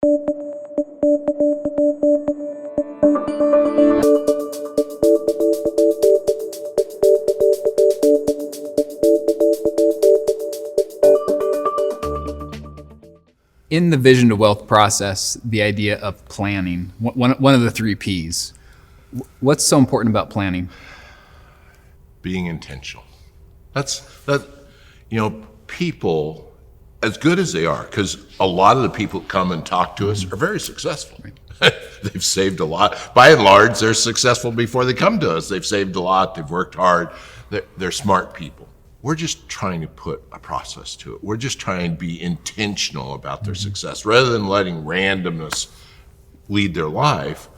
In the vision to wealth process, the idea of planning, one of the three Ps. What's so important about planning? Being intentional. People, as good as they are, because a lot of the people who come and talk to us are very successful. Right. They've saved a lot. By and large, they're successful before they come to us. They've saved a lot. They've worked hard. They're smart people. We're just trying to put a process to it. We're just trying to be intentional about their success. Rather than letting randomness lead their life,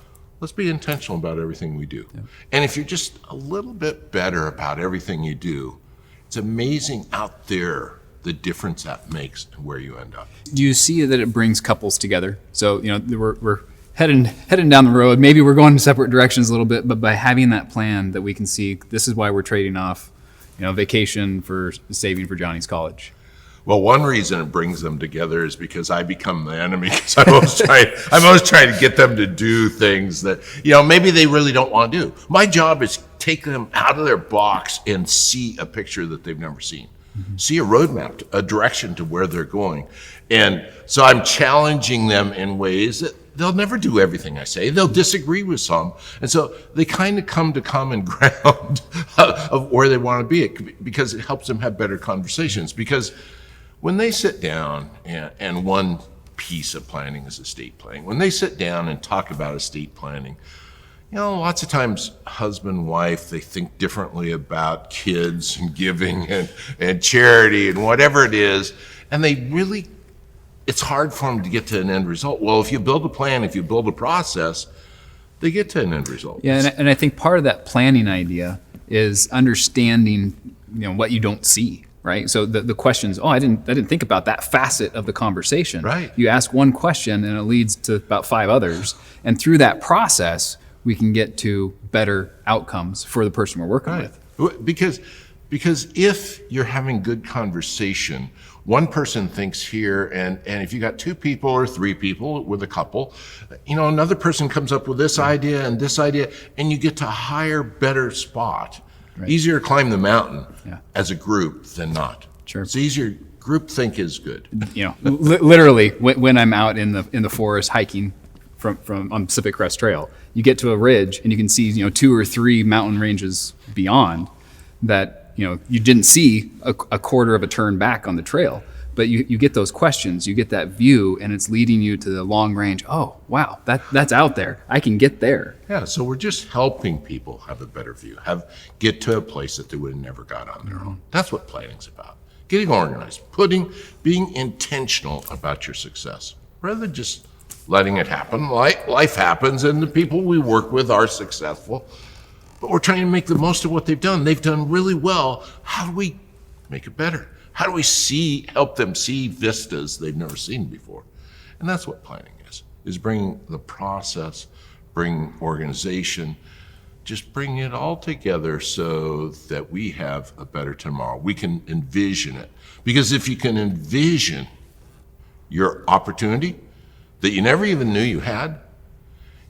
let's be intentional about everything we do. Yeah. And if you're just a little bit better about everything you do, it's amazing out there the difference that makes and where you end up. Do you see that it brings couples together? So, we're heading down the road. Maybe we're going in separate directions a little bit, but by having that plan that we can see, this is why we're trading off vacation for saving for Johnny's college. Well, one reason it brings them together is because I become the enemy, because I'm always trying to get them to do things that, maybe they really don't want to do. My job is take them out of their box and see a picture that they've never seen. Mm-hmm. See a roadmap, a direction to where they're going. And so I'm challenging them in ways that they'll never do everything I say. They'll disagree with some. And so they kind of come to common ground of where they want to be, because it helps them have better conversations. Because when they sit down, and one piece of planning is estate planning, when they sit down and talk about estate planning, lots of times husband, wife, they think differently about kids and giving and charity and whatever it is. And it's hard for them to get to an end result. Well, if you build a plan, if you build a process, they get to an end result. Yeah, and I think part of that planning idea is understanding, what you don't see, right? So the questions, I didn't think about that facet of the conversation. Right. You ask one question and it leads to about 5 others. And through that process, we can get to better outcomes for the person we're working with. Because if you're having good conversation, one person thinks here, and if you got 2 people or 3 people with a couple, another person comes up with this idea and this idea, and you get to a higher, better spot. Right. Easier to climb the mountain as a group than not. Sure. It's easier. Groupthink is good. Literally, when I'm out in the forest hiking from on Pacific Crest Trail, you get to a ridge and you can see 2 or 3 mountain ranges beyond that. You didn't see a quarter of a turn back on the trail, but you get those questions, you get that view, and it's leading you to the long range. Oh, wow, that's out there. I can get there. Yeah, so we're just helping people have a better view, get to a place that they would have never got on their own. That's what planning's about. Getting organized, being intentional about your success, rather than just letting it happen. Life happens, and the people we work with are successful. But we're trying to make the most of what they've done. They've done really well. How do we make it better? How do we help them see vistas they've never seen before? And that's what planning is bringing the process, bring organization, just bring it all together so that we have a better tomorrow. We can envision it. Because if you can envision your opportunity that you never even knew you had,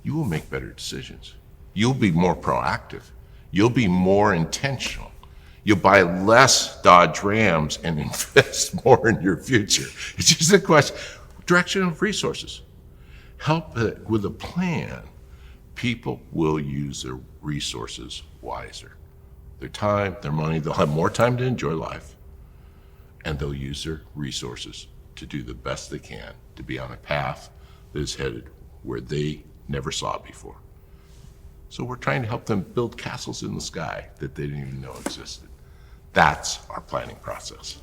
you will make better decisions. You'll be more proactive. You'll be more intentional. You'll buy less Dodge Rams and invest more in your future. It's just a question. Direction of resources. Help with a plan. People will use their resources wiser. Their time, their money, they'll have more time to enjoy life. And they'll use their resources to do the best they can to be on a path that is headed where they never saw before. So we're trying to help them build castles in the sky that they didn't even know existed. That's our planning process.